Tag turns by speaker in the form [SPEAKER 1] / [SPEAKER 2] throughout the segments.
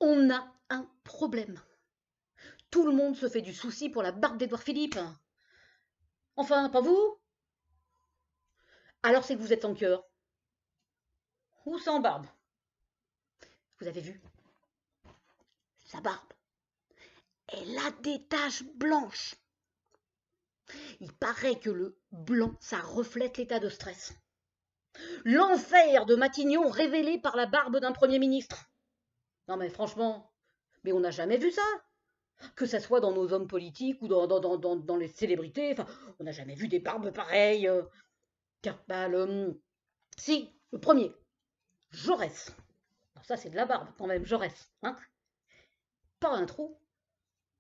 [SPEAKER 1] On a un problème. Tout le monde se fait du souci pour la barbe d'Édouard Philippe. Enfin, pas vous? Alors c'est que vous êtes sans cœur. Ou sans barbe. Vous avez vu? Sa barbe. Elle a des taches blanches. Il paraît que le blanc, ça reflète l'état de stress. L'enfer de Matignon révélé par la barbe d'un Premier ministre. Non mais franchement, mais on n'a jamais vu ça. Que ça soit dans nos hommes politiques ou dans les célébrités, enfin, on n'a jamais vu des barbes pareilles. Tiens, bah, si, le premier, Jaurès. Alors ça, c'est de la barbe quand même, Jaurès. Hein, pas un trou,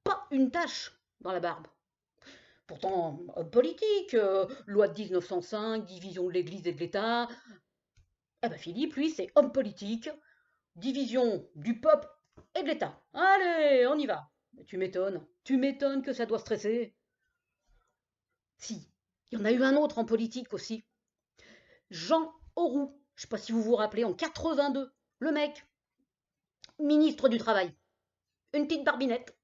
[SPEAKER 1] pas une tache dans la barbe. Pourtant, homme politique, loi de 1905, division de l'Église et de l'État. Eh ben Philippe, lui, c'est homme politique, division du peuple et de l'État. Allez, on y va. Tu m'étonnes que ça doit stresser. Si, il y en a eu un autre en politique aussi. Jean Auroux, je ne sais pas si vous vous rappelez, en 82, le mec, ministre du Travail. Une petite barbinette.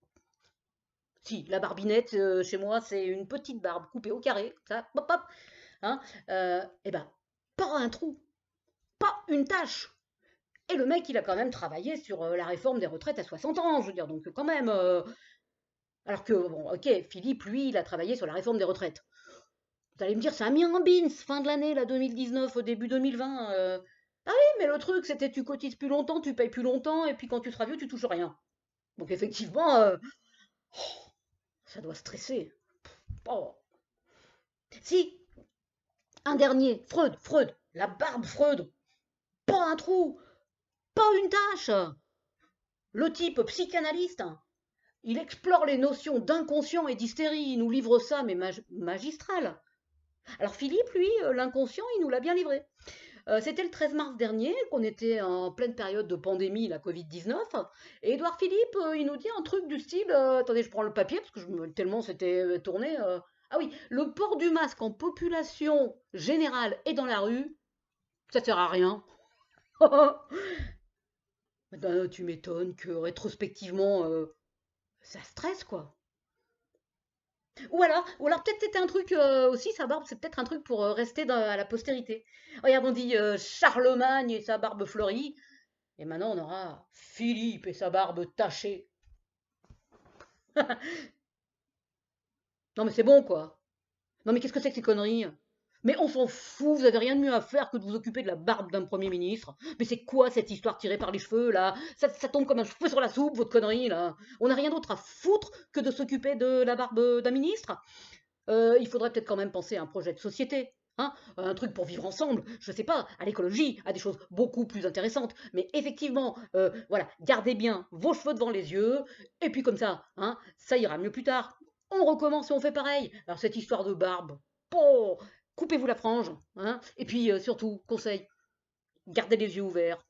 [SPEAKER 1] Si, la barbinette, chez moi, c'est une petite barbe coupée au carré, ça, hop, hop, hein, et ben, pas un trou, pas une tache. Et le mec, il a quand même travaillé sur la réforme des retraites à 60 ans, je veux dire, donc quand même. Alors que, bon, ok, Philippe, lui, il a travaillé sur la réforme des retraites. Vous allez me dire, ça a mis un bins, fin de l'année, là, 2019, au début 2020. Ah oui, mais le truc, c'était tu cotises plus longtemps, tu payes plus longtemps, et puis quand tu seras vieux, tu touches rien. Donc effectivement, ça doit stresser. Oh. Si, un dernier, Freud, la barbe Freud, pas un trou, pas une tache. Le type psychanalyste, il explore les notions d'inconscient et d'hystérie, il nous livre ça, mais magistral. Alors Philippe, lui, l'inconscient, il nous l'a bien livré. C'était le 13 mars dernier, qu'on était en pleine période de pandémie, la Covid-19, et Édouard Philippe, il nous dit un truc du style, attendez, je prends le papier, parce que tellement c'était tourné, ah oui, le port du masque en population générale et dans la rue, ça sert à rien. Ben, tu m'étonnes que rétrospectivement, ça stresse, quoi. Ou alors peut-être c'était un truc aussi, sa barbe, c'est peut-être un truc pour rester à la postérité. Regarde, on dit Charlemagne et sa barbe fleurie, et maintenant on aura Philippe et sa barbe tachée. Non mais c'est bon, quoi. Non mais qu'est-ce que c'est que ces conneries? Mais on s'en fout, vous avez rien de mieux à faire que de vous occuper de la barbe d'un Premier ministre. Mais c'est quoi cette histoire tirée par les cheveux, là? Ça tombe comme un cheveu sur la soupe, votre connerie, là. On n'a rien d'autre à foutre que de s'occuper de la barbe d'un ministre. Il faudrait peut-être quand même penser à un projet de société. Hein, un truc pour vivre ensemble, je sais pas, à l'écologie, à des choses beaucoup plus intéressantes. Mais effectivement, voilà, gardez bien vos cheveux devant les yeux, et puis comme ça, hein, ça ira mieux plus tard. On recommence et on fait pareil. Alors cette histoire de barbe, oh, coupez-vous la frange, hein, et puis surtout, conseil, gardez les yeux ouverts.